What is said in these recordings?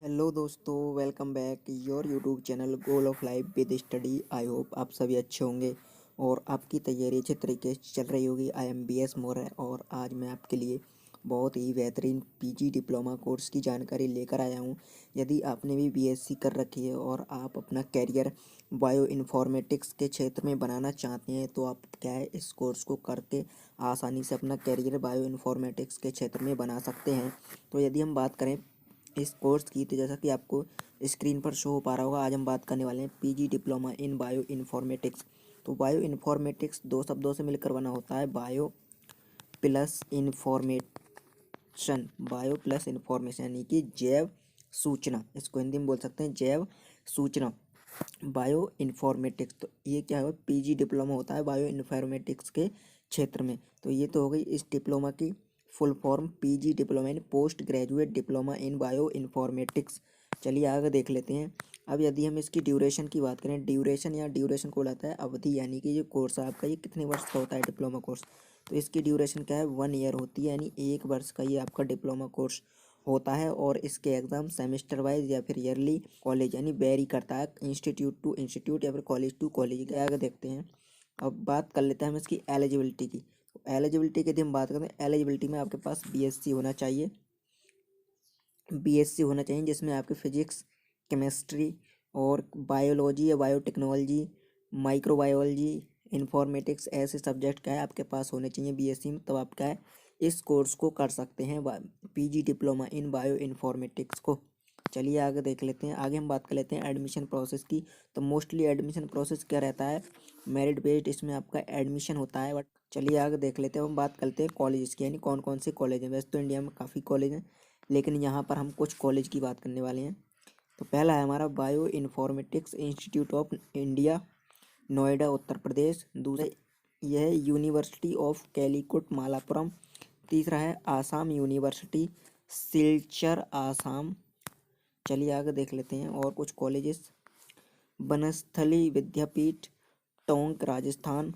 Hello दोस्तों, welcome back your YouTube channel goal of life with study. I hope आप सभी अच्छे होंगे और आपकी तैयारी अच्छे तरीके से चल रही होगी। आई एम बी एस मोर और आज मैं आपके लिए बहुत ही बेहतरीन पीजी डिप्लोमा कोर्स की जानकारी लेकर आया हूं। यदि आपने भी बीएससी कर रखी है और आप अपना कैरियर बायो इन्फॉर्मेटिक्स के क्षेत्र में बनाना चाहते हैं तो आप क्या है इस कोर्स को करके आसानी से अपना कैरियर बायो इन्फॉर्मेटिक्स के क्षेत्र में बना सकते हैं। तो यदि हम बात करें इस कोर्स की, तो जैसा कि आपको स्क्रीन पर शो हो पा रहा होगा, आज हम बात करने वाले हैं PG diploma in bio informatics. तो बायो इन्फॉर्मेटिक्स दो शब्दों से मिलकर बना होता है, bio plus information. Bio plus information यानी कि जैव सूचना, इसको हिंदी में बोल सकते हैं जैव सूचना। बायो इन्फॉर्मेटिक्स, तो ये क्या है, पीजी डिप्लोमा होता है बायो इन्फॉर्मेटिक्स के क्षेत्र में। तो ये तो हो गई इस डिप्लोमा की full form, PG diploma in post graduate diploma in bio informatics. चलिए आगे देख लेते हैं। अब यदि हम इसकी ड्यूरेशन की बात करें, ड्यूरेशन को बोलाता है अवधि, यानी कि जो कोर्स है आपका ये कितने वर्ष का होता है डिप्लोमा कोर्स। तो इसकी ड्यूरेशन क्या है, 1 ईयर होती है, यानी 1 वर्ष का ये आपका डिप्लोमा कोर्स होता है। और इसके एग्ज़ाम सेमेस्टर वाइज या फिर ईयरली कॉलेज यानी वेरी करता है, इंस्टीट्यूट टू इंस्टीट्यूट या फिर कॉलेज टू कॉलेज। आगे देखते हैं। अब बात कर लेते हैं हम इसकी एलिजिबिलिटी की। एलिजिबिलिटी की यदि हम बात करें, एलिजिबिलिटी में आपके पास बीएससी होना चाहिए, जिसमें आपके फिजिक्स, केमिस्ट्री और बायोलॉजी या बायोटेक्नोलॉजी, माइक्रोबायोलॉजी, इंफॉर्मेटिक्स ऐसे सब्जेक्ट क्या है आपके पास होने चाहिए बीएससी में, तब आप क्या है इस कोर्स को कर सकते हैं, PG diploma in bio informatics को। चलिए आगे देख लेते हैं। आगे हम बात कर लेते हैं एडमिशन प्रोसेस की। तो मोस्टली एडमिशन प्रोसेस क्या रहता है, मेरिट बेस्ड इसमें आपका एडमिशन होता है। बट चलिए आगे देख लेते हैं। हम बात करते हैं कॉलेज की, यानी कौन कौन से कॉलेज हैं। वैसे तो इंडिया में काफ़ी कॉलेज हैं, लेकिन यहाँ पर हम कुछ कॉलेज की बात करने वाले हैं। तो पहला है हमारा bioinformatics institute of India, Noida Uttar Pradesh. दूसरा यह है यूनिवर्सिटी ऑफ कैलीकट मालापुरम। तीसरा है आसाम यूनिवर्सिटी, सिलचर आसाम। चलिए आगे देख लेते हैं और कुछ कॉलेजेस। बनस्थली विद्यापीठ, टोंक राजस्थान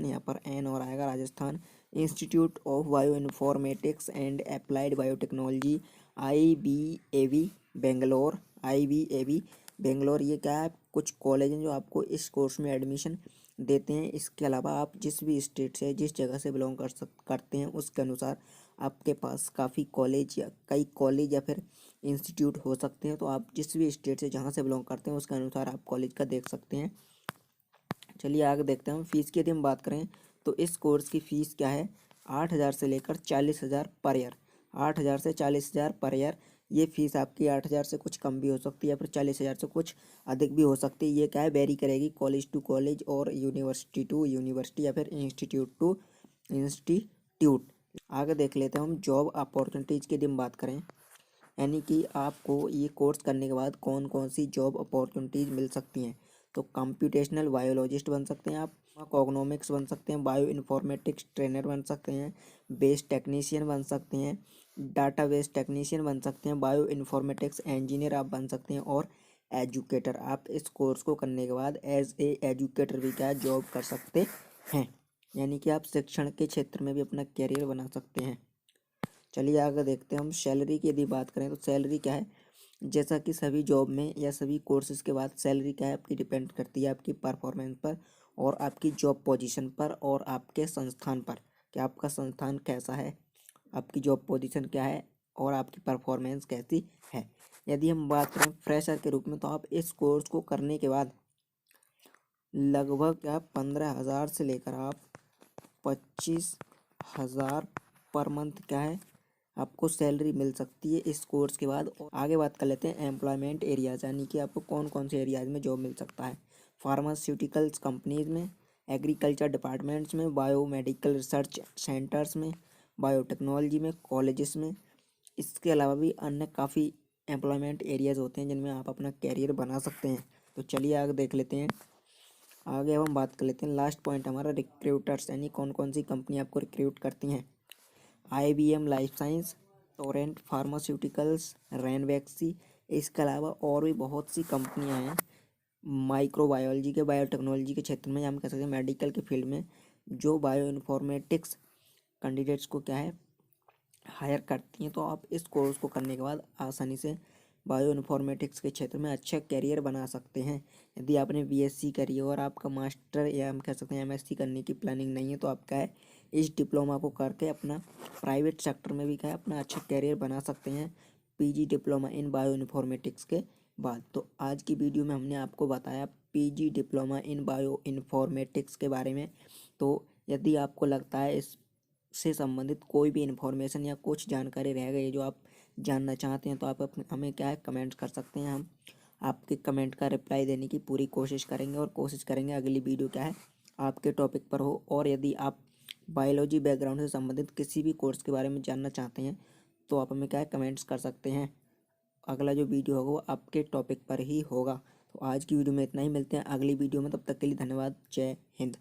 यहाँ पर एन और आएगा, Rajasthan. Institute of bio informatics and applied biotechnology, IBAB Bangalore, IBAB Bangalore. ये क्या है, कुछ कॉलेज हैं जो आपको इस कोर्स में एडमिशन देते हैं। इसके अलावा आप जिस भी स्टेट से, जिस जगह से बिलोंग करते हैं, उसके अनुसार आपके पास काफ़ी कॉलेज या कई कॉलेज या फिर इंस्टीट्यूट हो सकते हैं। तो आप जिस भी स्टेट से जहाँ से बिलोंग करते हैं उसके अनुसार आप कॉलेज का देख सकते हैं। चलिए आगे देखते हैं। हम फीस की यदि हम बात करें तो इस कोर्स की फ़ीस क्या है, 8,000 से लेकर 40,000 पर ईयर। 8,000 से 40,000 पर ईयर ये फ़ीस आपकी। 8,000 से कुछ कम भी हो सकती है या फिर 40,000 से कुछ अधिक भी हो सकती है। ये क्या है, वेरी करेगी कॉलेज टू कॉलेज और यूनिवर्सिटी टू यूनिवर्सिटी या फिर इंस्टीट्यूट टू इंस्टीट्यूट। आगे देख लेते हैं हम जॉब अपॉर्चुनिटीज़ की यदि हम बात करें, यानी कि आपको ये कोर्स करने के बाद कौन कौन सी जॉब अपॉर्चुनिटीज़ मिल सकती हैं। तो कंप्यूटेशनल बायोलॉजिस्ट बन सकते हैं आप, कोग्नोमिक्स बन सकते हैं, बायो इन्फॉर्मेटिक्स ट्रेनर बन सकते हैं, बेस टेक्नीशियन बन सकते हैं, डाटाबेस टेक्नीशियन बन सकते हैं, बायो इन्फॉर्मेटिक्स इंजीनियर आप बन सकते हैं, और एजुकेटर। आप इस कोर्स को करने के बाद एज ए एजुकेटर भी क्या जॉब कर सकते हैं, यानी कि आप शिक्षण के क्षेत्र में भी अपना करियर बना सकते हैं। चलिए आगे देखते हैं हम। सैलरी की यदि बात करें तो सैलरी क्या है, जैसा कि सभी जॉब में या सभी कोर्सेज के बाद सैलरी क्या है आपकी डिपेंड करती है आपकी परफॉर्मेंस पर और आपकी जॉब पोजीशन पर और आपके संस्थान पर, कि आपका संस्थान कैसा है, आपकी जॉब पोजीशन क्या है और आपकी परफॉर्मेंस कैसी है। यदि हम बात करें फ्रेशर के रूप में, तो आप इस कोर्स को करने के बाद लगभग क्या 15,000 से लेकर आप 25,000 पर मंथ क्या है आपको सैलरी मिल सकती है इस कोर्स के बाद। और आगे बात कर लेते हैं एम्प्लॉयमेंट एरियाज, यानी कि आपको कौन कौन से एरियाज में जॉब मिल सकता है। फार्मास्यूटिकल्स कंपनीज में, एग्रीकल्चर डिपार्टमेंट्स में, बायोमेडिकल रिसर्च सेंटर्स में, बायोटेक्नोलॉजी में, कॉलेजेस में। इसके अलावा भी अन्य काफ़ी एम्प्लॉयमेंट एरियाज होते हैं जिनमें आप अपना कैरियर बना सकते हैं। तो चलिए आगे देख लेते हैं। आगे अब हम बात कर लेते हैं, लास्ट पॉइंट हमारा रिक्रूटर्स, यानी कौन कौन सी कंपनी आपको रिक्रूट करती हैं। IBM life science, Torrent pharmaceuticals, Ranbaxy. इसके अलावा और भी बहुत सी कंपनियां हैं माइक्रोबायोलॉजी के, बायोटेक्नोलॉजी के क्षेत्र में, या हम कह सकते हैं मेडिकल के फील्ड में, जो बायो इन्फॉर्मेटिक्स कैंडिडेट्स को क्या है हायर करती हैं, तो आप इस कोर्स को करने के बाद आसानी से बायो इन्फॉर्मेटिक्स के क्षेत्र में अच्छा करियर बना सकते हैं। यदि आपने बीएससी करी है और आपका मास्टर या हम कह सकते हैं एमएससी करने की प्लानिंग नहीं है, तो आप क्या है इस डिप्लोमा को करके अपना प्राइवेट सेक्टर में भी क्या है अपना अच्छा करियर बना सकते हैं PG diploma in bio informatics के बाद। तो आज की वीडियो में हमने आपको बताया PG diploma in bio informatics के बारे में। तो यदि आपको लगता है इस से संबंधित कोई भी इन्फॉर्मेशन या कुछ जानकारी रह गई जो आप जानना चाहते हैं, तो आप हमें क्या है कमेंट कर सकते हैं। हम आपके कमेंट का रिप्लाई देने की पूरी कोशिश करेंगे और कोशिश करेंगे अगली वीडियो क्या है आपके टॉपिक पर हो। और यदि आप बायोलॉजी बैकग्राउंड से संबंधित किसी भी कोर्स के बारे में जानना चाहते हैं, तो आप हमें क्या है कमेंट्स कर सकते हैं। अगला जो वीडियो होगा वो आपके टॉपिक पर ही होगा। तो आज की वीडियो में इतना ही, मिलते हैं अगली वीडियो में, तब तक के लिए धन्यवाद। जय हिंद।